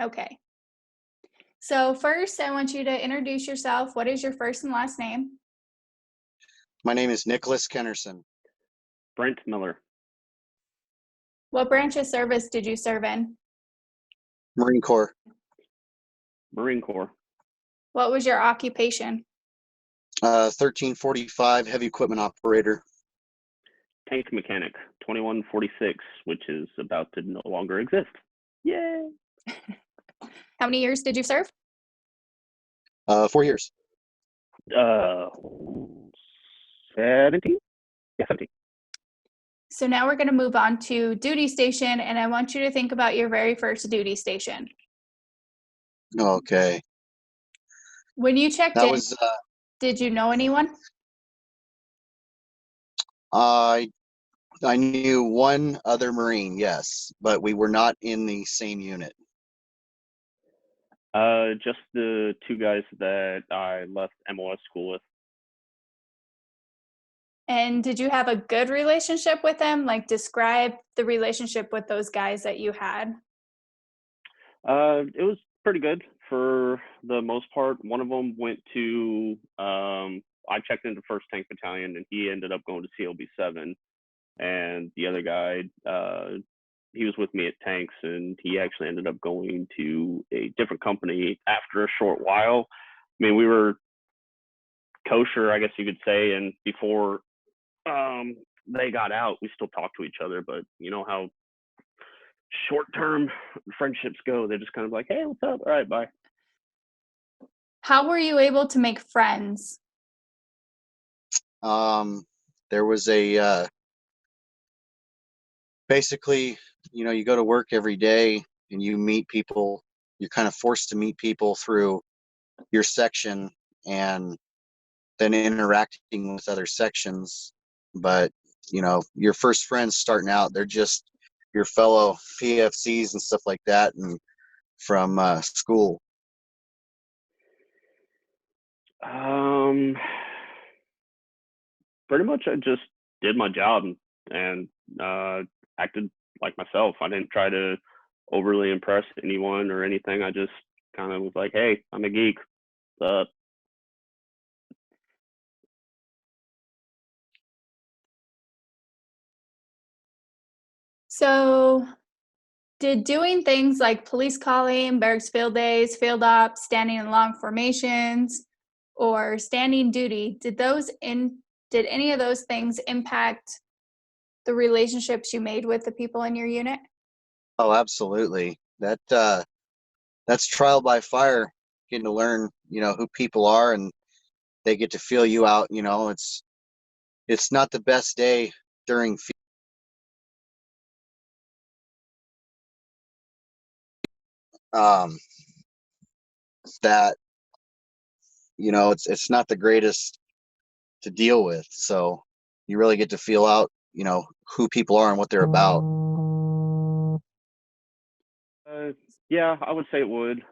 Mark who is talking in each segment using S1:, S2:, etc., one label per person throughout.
S1: Okay. So first, I want you to introduce yourself. What is your first and last name?
S2: My name is Nicholas Kennerson.
S3: Brent Miller,
S1: What branch of service did you serve in?
S2: Marine Corps.
S3: Marine Corps,
S1: What was your occupation?
S2: 1345 heavy equipment operator.
S3: tank mechanic, 2146, which is about to no longer exist. Yay!
S1: How many years did you serve?
S2: 4 years.
S3: Uh, 17? Yeah, 17.
S1: So now we're going to move on to duty station, and I want you to think about your very first duty station.
S2: Okay.
S1: When you checked
S2: That
S1: in,
S2: was,
S1: did you know anyone?
S2: I I knew one other Marine, yes, but we were not in the same unit.
S3: Just the two guys that I left MOS school with.
S1: And did you have a good relationship with them? Like, describe the relationship with those guys that you had.
S3: It was pretty good for the most part. One of them went to, I checked into First Tank Battalion, and he ended up going to CLB 7. And the other guy, he was with me at Tanks, and he actually ended up going to a different company after a short while. I mean, we were kosher, I guess you could say, and before they got out, we still talked to each other, but you know how short-term friendships go. They're just kind of like, hey, what's up? All right, bye.
S1: How were you able to make friends?
S2: There was basically, you go to work every day and you meet people. You're kind of forced to meet people through your section and then interacting with other sections. But, your first friends starting out, they're just your fellow PFCs and stuff like that, and from school.
S3: Um, Pretty much I just did my job and acted like myself. I didn't try to overly impress anyone or anything. I just kind of was like, hey, I'm a geek. Uh,
S1: So, did doing things like police calling, barracks field days, field ops, standing in long formations, or standing duty, did any of those things impact the relationships you made with the people in your unit?
S2: Oh, absolutely. That's trial by fire, getting to learn, who people are, and they get to feel you out. It's not the best day during um that it's not the greatest to deal with. So you really get to feel out, who people are and what they're about.
S3: uh, yeah, I would say it would,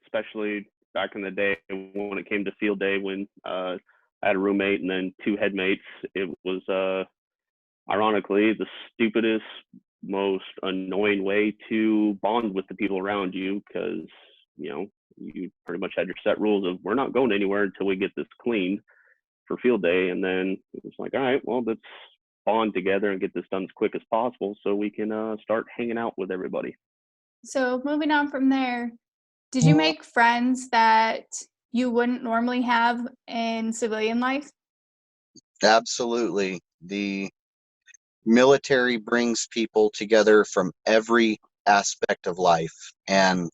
S3: especially back in the day when it came to field day when I had a roommate and then two headmates. It was ironically the stupidest, most annoying way to bond with the people around you because you pretty much had your set rules of we're not going anywhere until we get this clean for field day, and then it was like, all right, well, let's bond together and get this done as quick as possible so we can start hanging out with everybody.
S1: So, moving on from there, did you make friends that you wouldn't normally have in civilian life?
S2: Absolutely. The military brings people together from every aspect of life and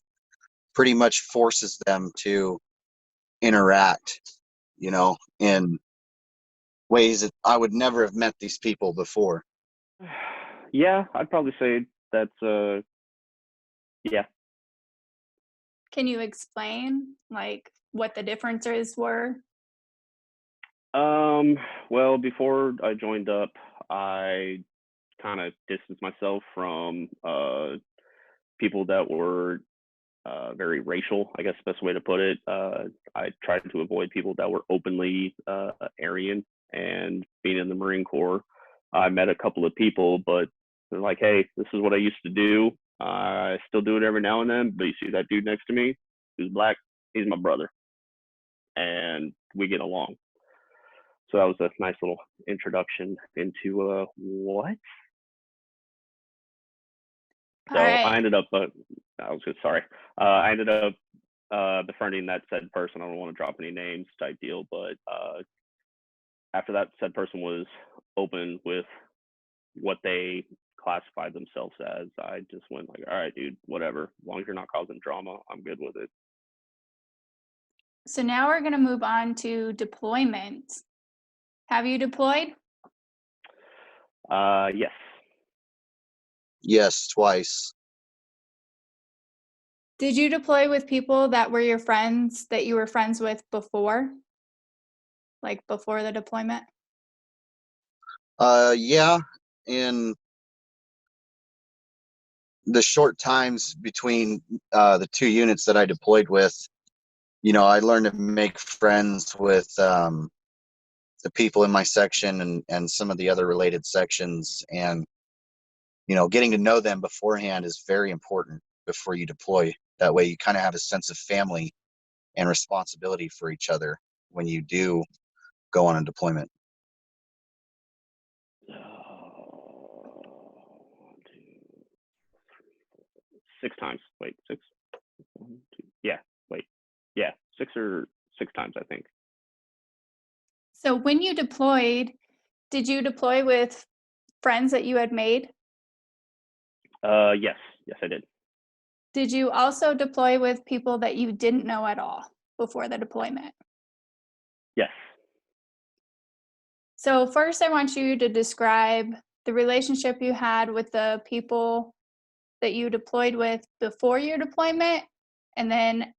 S2: pretty much forces them to interact, in ways that I would never have met these people before.
S3: Yeah, I'd probably say that's yeah.
S1: Can you explain like what the differences were?
S3: Um, well, before I joined up, I kind of distanced myself from people that were very racial, I guess the best way to put it. I tried to avoid people that were openly Aryan. And being in the Marine Corps, I met a couple of people, but they're like, hey, this is what I used to do. I still do it every now and then, but you see that dude next to me who's black, he's my brother, and we get along. So that was a nice little introduction into what.
S1: All
S3: So
S1: right.
S3: I ended up, I ended up befriending that said person. I don't want to drop any names type deal, but after that said person was open with what they classified themselves as, I just went like, all right, dude, whatever. As long as you're not causing drama, I'm good with it.
S1: So now we're going to move on to deployment. Have you deployed?
S3: Yes.
S2: Yes, twice.
S1: Did you deploy with people that were your friends that you were friends with before? Like before the deployment?
S2: Yeah, in the short times between the two units that I deployed with, I learned to make friends with the people in my section and some of the other related sections. And, getting to know them beforehand is very important before you deploy. That way you kind of have a sense of family and responsibility for each other when you do go on a deployment.
S3: 6 times. Wait, 6? 1, 2. Yeah. Wait. Yeah, 6 times, I think.
S1: So when you deployed, did you deploy with friends that you had made?
S3: Yes, I did.
S1: Did you also deploy with people that you didn't know at all before the deployment?
S3: Yes.
S1: So first I want you to describe the relationship you had with the people that you deployed with before your deployment, and then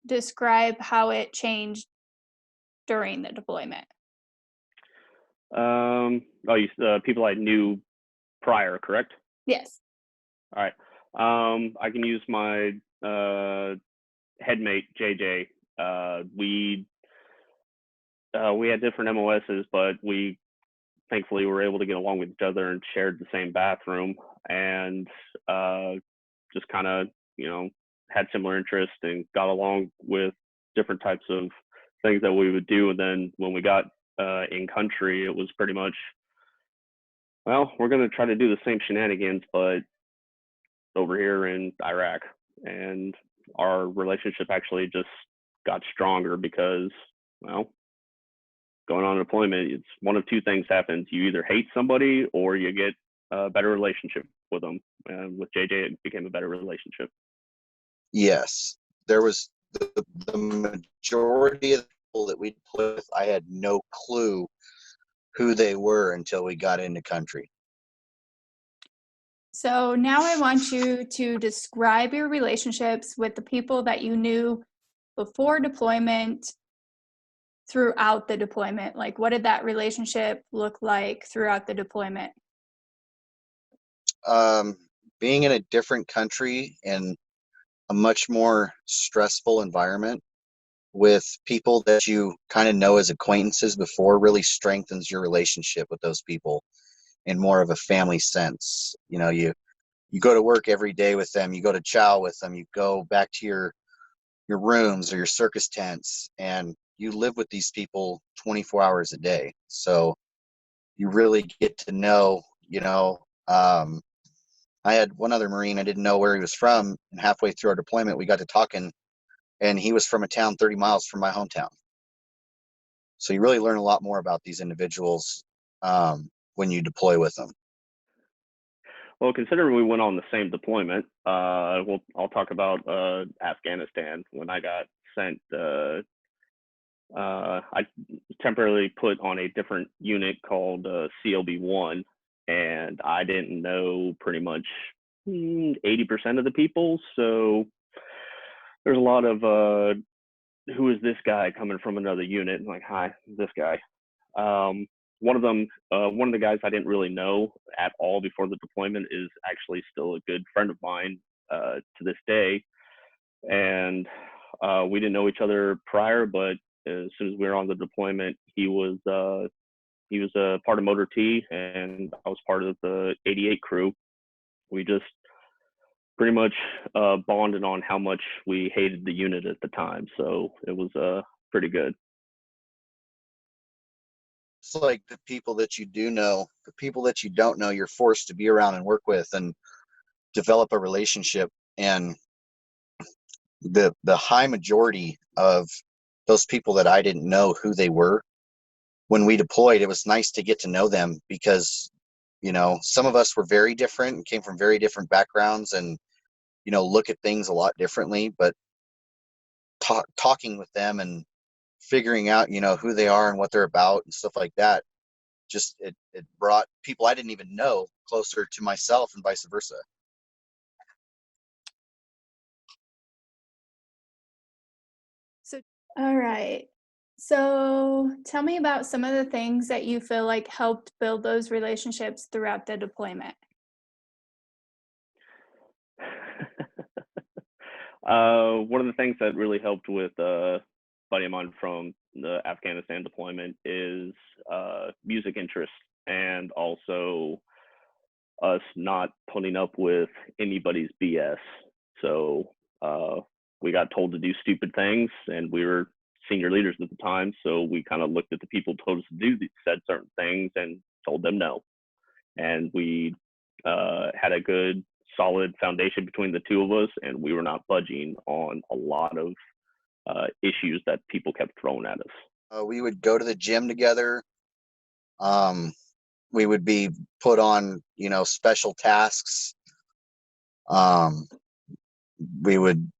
S1: describe how it changed during the deployment.
S3: People I knew prior, correct?
S1: Yes.
S3: All right. I can use my headmate JJ. We had different MOSs, but we thankfully were able to get along with each other and shared the same bathroom, and just kind of had similar interests and got along with different types of things that we would do. And then when we got in country, it was pretty much, well, we're going to try to do the same shenanigans, but over here in Iraq. And our relationship actually just got stronger because, well, going on deployment, it's one of two things happens. You either hate somebody or you get a better relationship with them. And with JJ, it became a better relationship.
S2: Yes, there was the majority of the people that we deployed with, I had no clue who they were until we got into country.
S1: So now I want you to describe your relationships with the people that you knew before deployment, throughout the deployment. Like, what did that relationship look like throughout the deployment?
S2: Being in a different country and a much more stressful environment with people that you kind of know as acquaintances before really strengthens your relationship with those people in more of a family sense. You go to work every day with them, you go to chow with them, you go back to your rooms or your circus tents, and you live with these people 24 hours a day. So you really get to know, I had one other Marine, I didn't know where he was from, and halfway through our deployment, we got to talking, and he was from a town 30 miles from my hometown. So you really learn a lot more about these individuals when you deploy with them.
S3: Well, considering we went on the same deployment, I'll talk about Afghanistan. When I got sent, I temporarily put on a different unit called CLB-1, and I didn't know pretty much 80% of the people. So there's a lot of who is this guy coming from another unit? And like, hi, this guy. One of the guys I didn't really know at all before the deployment is actually still a good friend of mine to this day. And we didn't know each other prior, but as soon as we were on the deployment, he was a part of Motor T, and I was part of the 88 crew. We just pretty much bonded on how much we hated the unit at the time. So it was pretty good.
S2: It's like the people that you do know, the people that you don't know, you're forced to be around and work with and develop a relationship. And the high majority of those people that I didn't know who they were when we deployed, it was nice to get to know them because, you know, some of us were very different and came from very different backgrounds and, you know, look at things a lot differently. But talking with them and figuring out, you know, who they are and what they're about and stuff like that, just it brought people I didn't even know closer to myself and vice versa.
S1: All right. So tell me about some of the things that you feel like helped build those relationships throughout the deployment.
S3: One of the things that really helped with a buddy of mine from the Afghanistan deployment is music interest, and also us not putting up with anybody's BS. So we got told to do stupid things, and we were senior leaders at the time, so we kind of looked at the people who told us to do said certain things and told them no. And we had a good solid foundation between the two of us, and we were not budging on a lot of issues that people kept throwing at us.
S2: We would go to the gym together. We would be put on, you know, special tasks. We would,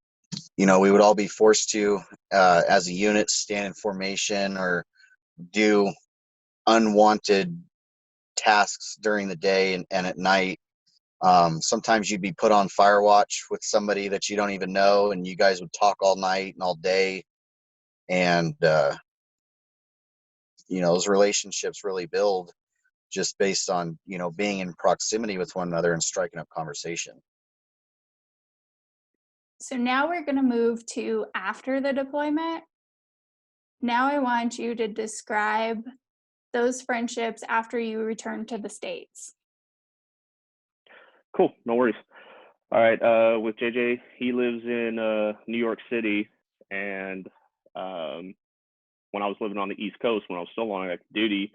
S2: you know, we would all be forced to, as a unit, stand in formation or do unwanted tasks during the day and at night. Sometimes you'd be put on fire watch with somebody that you don't even know, and you guys would talk all night and all day. And, you know, those relationships really build just based on, you know, being in proximity with one another and striking up conversation.
S1: So now we're going to move to after the deployment. Now I want you to describe those friendships after you return to the States.
S3: Cool, no worries. All right, with JJ, he lives in New York City, and when I was living on the East Coast, when I was still on active duty,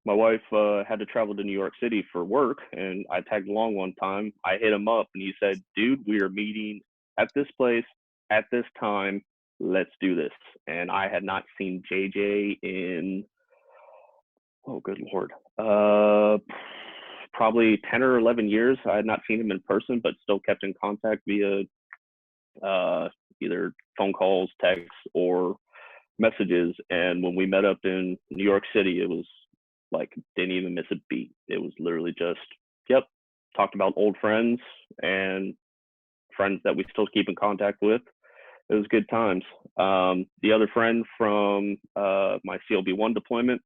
S3: my wife had to travel to New York City for work, and I tagged along one time. I hit him up, and he said, "Dude, we are meeting at this place at this time. Let's do this." And I had not seen JJ in, oh, good Lord, probably 10 or 11 years. I had not seen him in person, but still kept in contact via either phone calls, texts, or messages. And when we met up in New York City, it was like, didn't even miss a beat. It was literally just, yep, talked about old friends and friends that we still keep in contact with. It was good times. The other friend from my CLB-1 deployment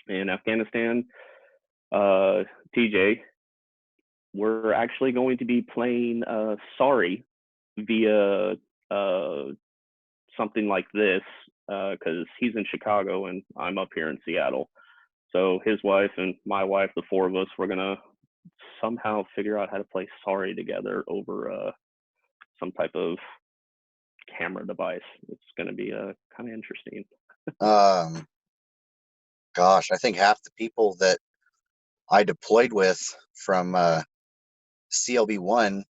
S3: in Afghanistan, TJ, we're actually going to be playing Sorry via something like this, because he's in Chicago and I'm up here in Seattle. So his wife and my wife, the four of us, we're gonna somehow figure out how to play Sorry together over some type of camera device. It's gonna be kind of interesting.
S2: Gosh, I think half the people that I deployed with from CLB-1,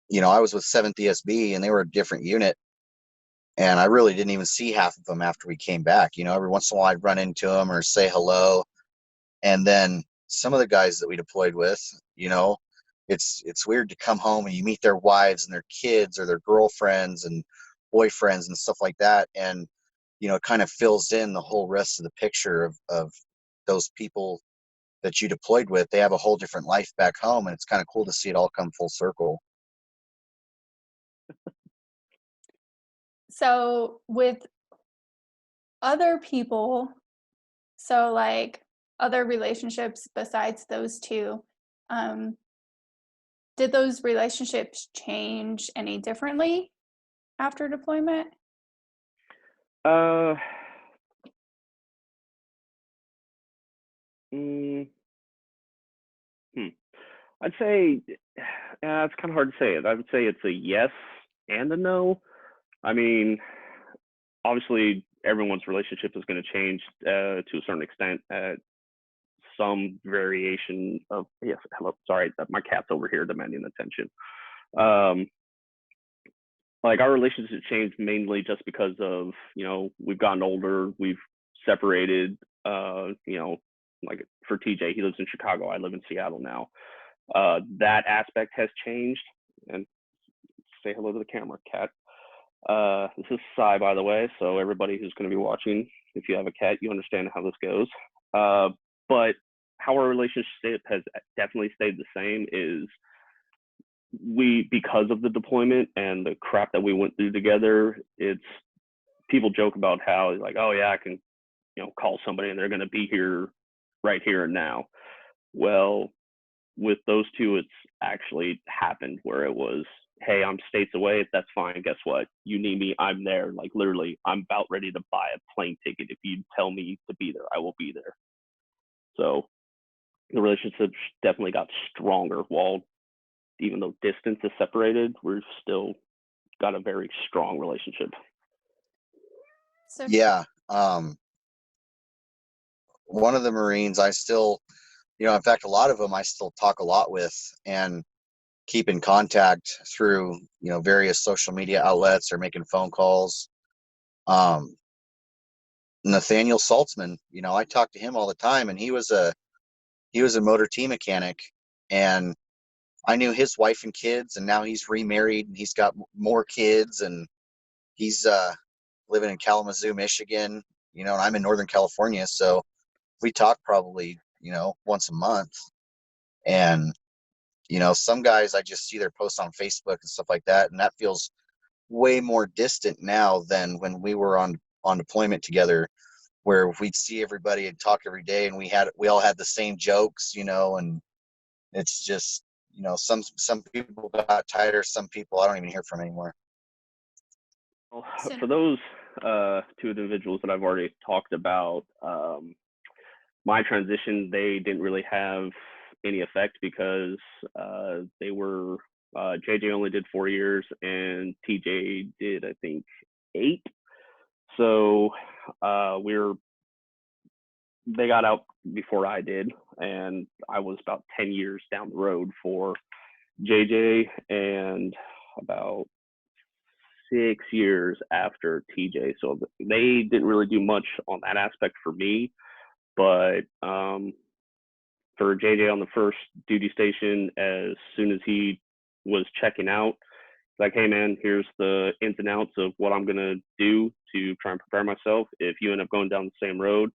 S2: you know, I was with 7th ESB and they were a different unit. And I really didn't even see half of them after we came back. You know, every once in a while I'd run into them or say hello. And then some of the guys that we deployed with, you know, it's weird to come home and you meet their wives and their kids or their girlfriends and boyfriends and stuff like that. And, you know, it kind of fills in the whole rest of the picture of those people that you deployed with. They have a whole different life back home, and it's kind of cool to see it all come full circle.
S1: So with other people, so like other relationships besides those two, did those relationships change any differently after deployment?
S3: Uh, mm, hmm. I'd say it's kind of hard to say it. I would say it's a yes and a no. I mean, obviously, everyone's relationship is going to change to a certain extent. Some variation of yes. Hello, sorry, my cat's over here demanding attention. Like our relationship changed mainly just because of we've gotten older, we've separated. Like for TJ, he lives in Chicago. I live in Seattle now. That aspect has changed. And say hello to the camera, cat. This is Sai, by the way. So everybody who's going to be watching, if you have a cat, you understand how this goes. But how our relationship has definitely stayed the same is because of the deployment and the crap that we went through together, it's people joke about how like, oh yeah, I can, call somebody and they're going to be here right here and now. Well, with those two, it's actually happened where it was, hey, I'm states away. That's fine. Guess what? You need me. I'm there. Like literally, I'm about ready to buy a plane ticket. If you tell me to be there, I will be there. So the relationship definitely got stronger. While even though distance is separated, we're still got a very strong relationship.
S1: So
S2: Yeah. One of the Marines I still, in fact, a lot of them I still talk a lot with and keep in contact through, various social media outlets or making phone calls. Nathaniel Saltzman, I talk to him all the time, and he was a motor T mechanic, and I knew his wife and kids, and now he's remarried and he's got more kids, and he's living in Kalamazoo, Michigan, and I'm in Northern California. So we talk probably, once a month. And, some guys, I just see their posts on Facebook and stuff like that. And that feels way more distant now than when we were on deployment together, where we'd see everybody and talk every day, and we all had the same jokes, and it's just, some people got tighter, some people I don't even hear from anymore.
S3: Well, for those two individuals that I've already talked about, my transition, they didn't really have any effect because they were JJ only did 4 years and TJ did, I think, 8. So they got out before I did, and I was about 10 years down the road for JJ and about 6 years after TJ. So they didn't really do much on that aspect for me. But for JJ on the first duty station, as soon as he was checking out, like, hey man, here's the ins and outs of what I'm gonna do to try and prepare myself. If you end up going down the same road,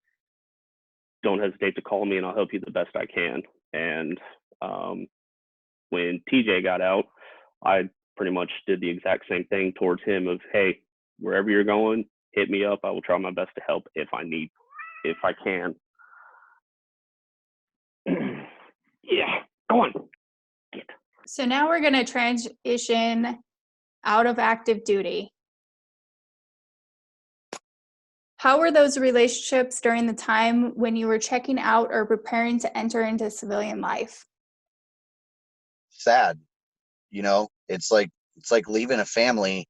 S3: don't hesitate to call me and I'll help you the best I can. And when TJ got out, I pretty much did the exact same thing towards him of, hey, wherever you're going, hit me up. I will try my best to help if I can. Yeah, go on.
S1: So now we're going to transition out of active duty. How were those relationships during the time when you were checking out or preparing to enter into civilian life?
S2: Sad. It's like leaving a family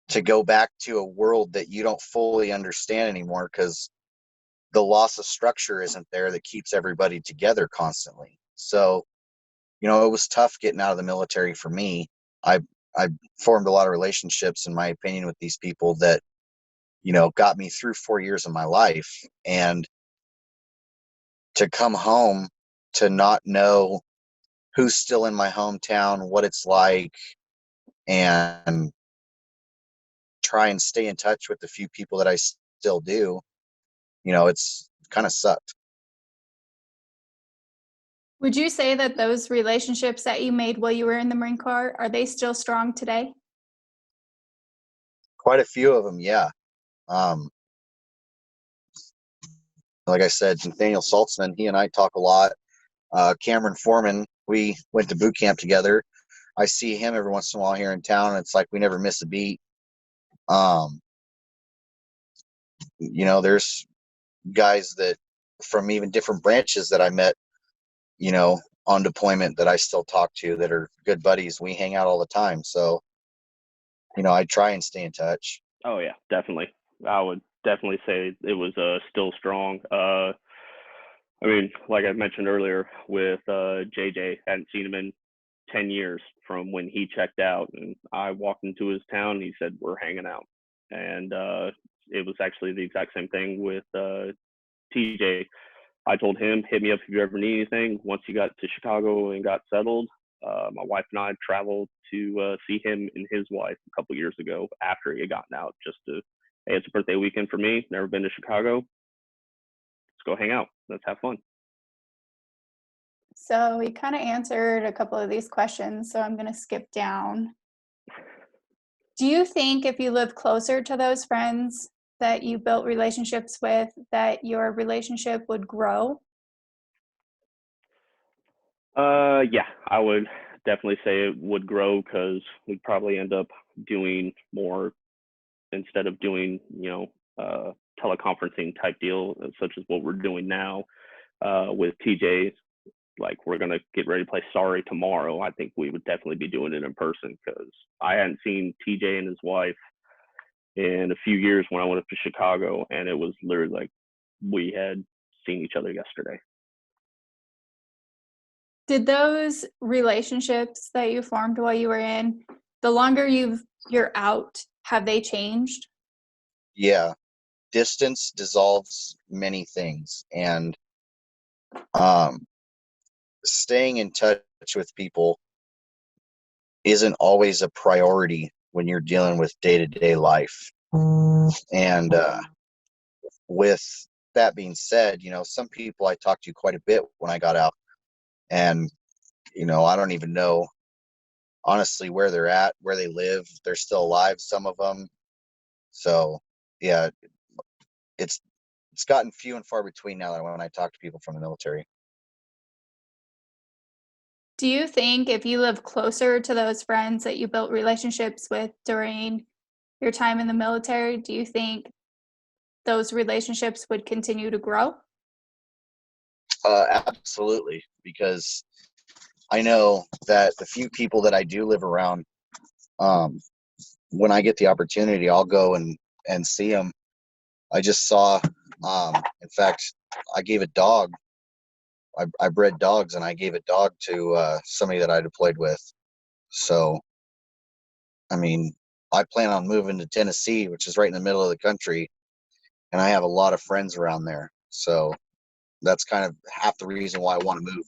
S2: to go back to a world that you don't fully understand anymore, because the loss of structure isn't there that keeps everybody together constantly. So, it was tough getting out of the military for me. I formed a lot of relationships, in my opinion, with these people that, got me through 4 years of my life. And to come home to not know who's still in my hometown, what it's like, and try and stay in touch with the few people that I still do, it's kind of sucked.
S1: Would you say that those relationships that you made while you were in the Marine Corps, are they still strong today?
S2: Quite a few of them, yeah. Like I said, Nathaniel Saltzman, he and I talk a lot. Cameron Foreman, we went to boot camp together. I see him every once in a while here in town, and it's like we never miss a beat. There's guys that from even different branches that I met, on deployment that I still talk to that are good buddies. We hang out all the time. So, I try and stay in touch.
S3: Oh yeah, definitely. I would definitely say it was still strong. I mean, like I mentioned earlier with JJ, hadn't seen him in 10 years from when he checked out, and I walked into his town and he said, "We're hanging out." And it was actually the exact same thing with TJ. I told him, "Hit me up if you ever need anything." Once he got to Chicago and got settled, my wife and I traveled to see him and his wife a couple years ago after he had gotten out, just to, hey, it's a birthday weekend for me. Never been to Chicago. Let's go hang out. Let's have fun.
S1: So we kind of answered a couple of these questions, so I'm going to skip down. Do you think if you live closer to those friends that you built relationships with, that your relationship would grow?
S3: Yeah, I would definitely say it would grow because we'd probably end up doing more instead of doing, teleconferencing type deal, such as what we're doing now with TJ. Like, we're going to get ready to play Sorry tomorrow. I think we would definitely be doing it in person because I hadn't seen TJ and his wife in a few years when I went up to Chicago, and it was literally like we had seen each other yesterday.
S1: Did those relationships that you formed while you were in, the longer you're out, have they changed?
S2: Yeah. Distance dissolves many things. And um, staying in touch with people isn't always a priority when you're dealing with day-to-day life. And with that being said, some people I talked to quite a bit when I got out, and I don't even know honestly where they're at, where they live. They're still alive, some of them. So yeah, it's gotten few and far between now that when I talk to people from the military.
S1: Do you think if you live closer to those friends that you built relationships with during your time in the military, do you think those relationships would continue to grow?
S2: Absolutely, because I know that the few people that I do live around, um, when I get the opportunity, I'll go and see them. I just saw, in fact, I gave a dog. I bred dogs, and I gave a dog to somebody that I deployed with. So, I mean, I plan on moving to Tennessee, which is right in the middle of the country, and I have a lot of friends around there. So that's kind of half the reason why I want to move.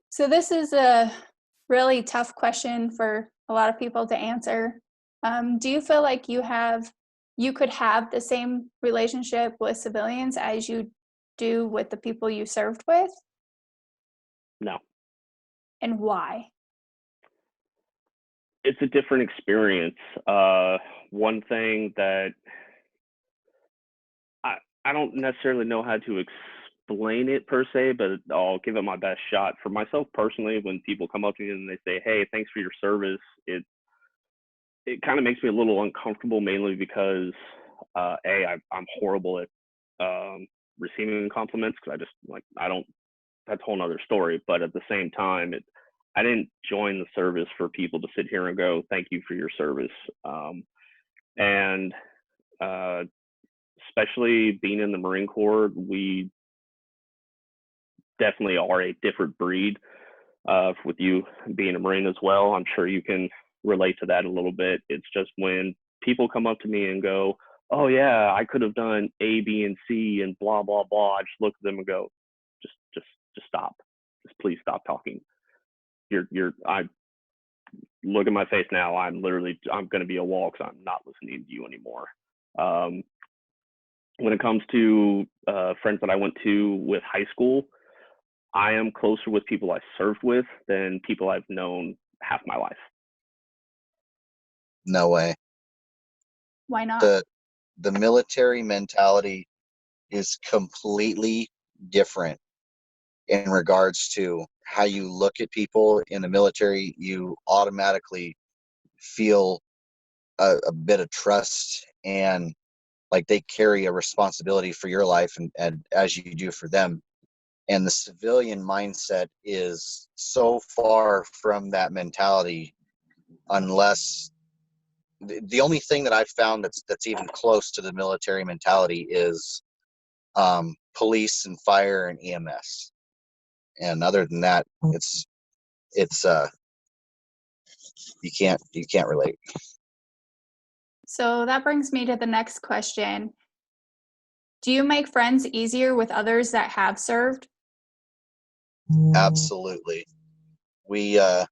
S1: So this is a really tough question for a lot of people to answer. Do you feel like you could have the same relationship with civilians as you do with the people you served with?
S3: No,
S1: And why?
S3: it's a different experience. One thing that I don't necessarily know how to explain it per se, but I'll give it my best shot. For myself personally, when people come up to me and they say, "Hey, thanks for your service," it kind of makes me a little uncomfortable, mainly because I'm horrible at receiving compliments because I don't. That's a whole nother story. But at the same time, I didn't join the service for people to sit here and go, "Thank you for your service," and especially being in the Marine Corps, we definitely are a different breed. With you being a Marine as well, I'm sure you can relate to that a little bit. It's just when people come up to me and go, "Oh yeah, I could have done A, B, and C, and blah blah blah," I just look at them and go, just stop. Just please stop talking. I look at my face now. I'm going to be a wall because I'm not listening to you anymore. When it comes to friends that I went to with high school, I am closer with people I served with than people I've known half my life.
S2: No way.
S1: Why not?
S2: The military mentality is completely different in regards to how you look at people in the military. You automatically feel a bit of trust and like they carry a responsibility for your life and as you do for them. And the civilian mindset is so far from that mentality, unless the only thing that I've found that's even close to the military mentality is police and fire and EMS. And other than that, it's you can't relate.
S1: So that brings me to the next question. Do you make friends easier with others that have served?
S2: Absolutely. We have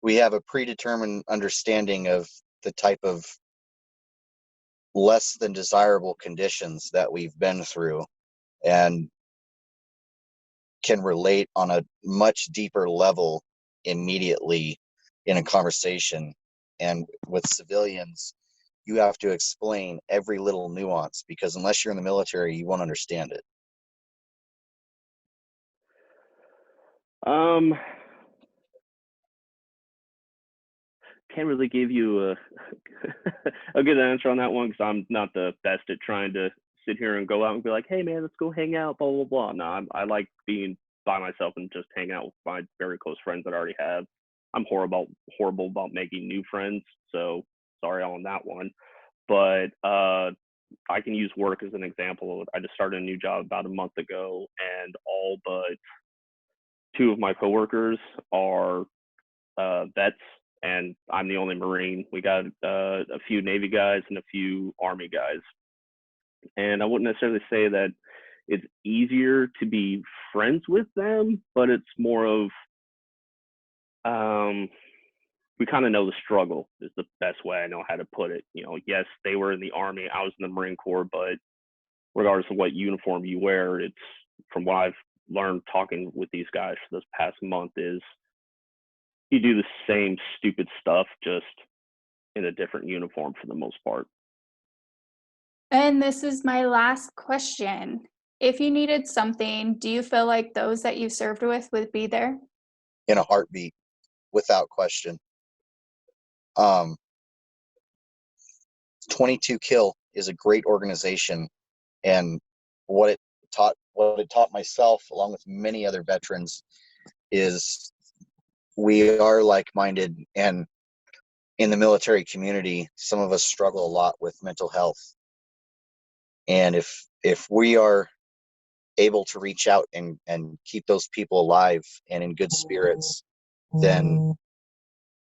S2: a predetermined understanding of the type of less than desirable conditions that we've been through, and can relate on a much deeper level immediately in a conversation. And with civilians, you have to explain every little nuance, because unless you're in the military, you won't understand it.
S3: Can't really give you a good answer on that one because I'm not the best at trying to sit here and go out and be like, hey man, let's go hang out, blah blah blah. No, I like being by myself and just hang out with my very close friends that I already have. I'm horrible about making new friends, so sorry on that one. But I can use work as an example. I just started a new job about a month ago, and all but two of my coworkers are vets, and I'm the only Marine. We got a few Navy guys and a few Army guys. And I wouldn't necessarily say that it's easier to be friends with them, but it's more of we kind of know the struggle is the best way I know how to put it. You know, yes, they were in the Army, I was in the Marine Corps, but regardless of what uniform you wear, it's from what I've learned talking with these guys for this past month is you do the same stupid stuff, just in a different uniform for the most part.
S1: And this is my last question. If you needed something, do you feel like those that you served with would be there?
S2: In a heartbeat, without question. 22 Kill is a great organization, and what it taught myself, along with many other veterans, is we are like-minded. And in the military community, some of us struggle a lot with mental health. And if we are able to reach out and keep those people alive and in good spirits, then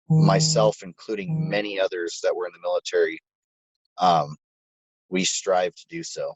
S2: myself, including many others that were in the military, we strive to do so.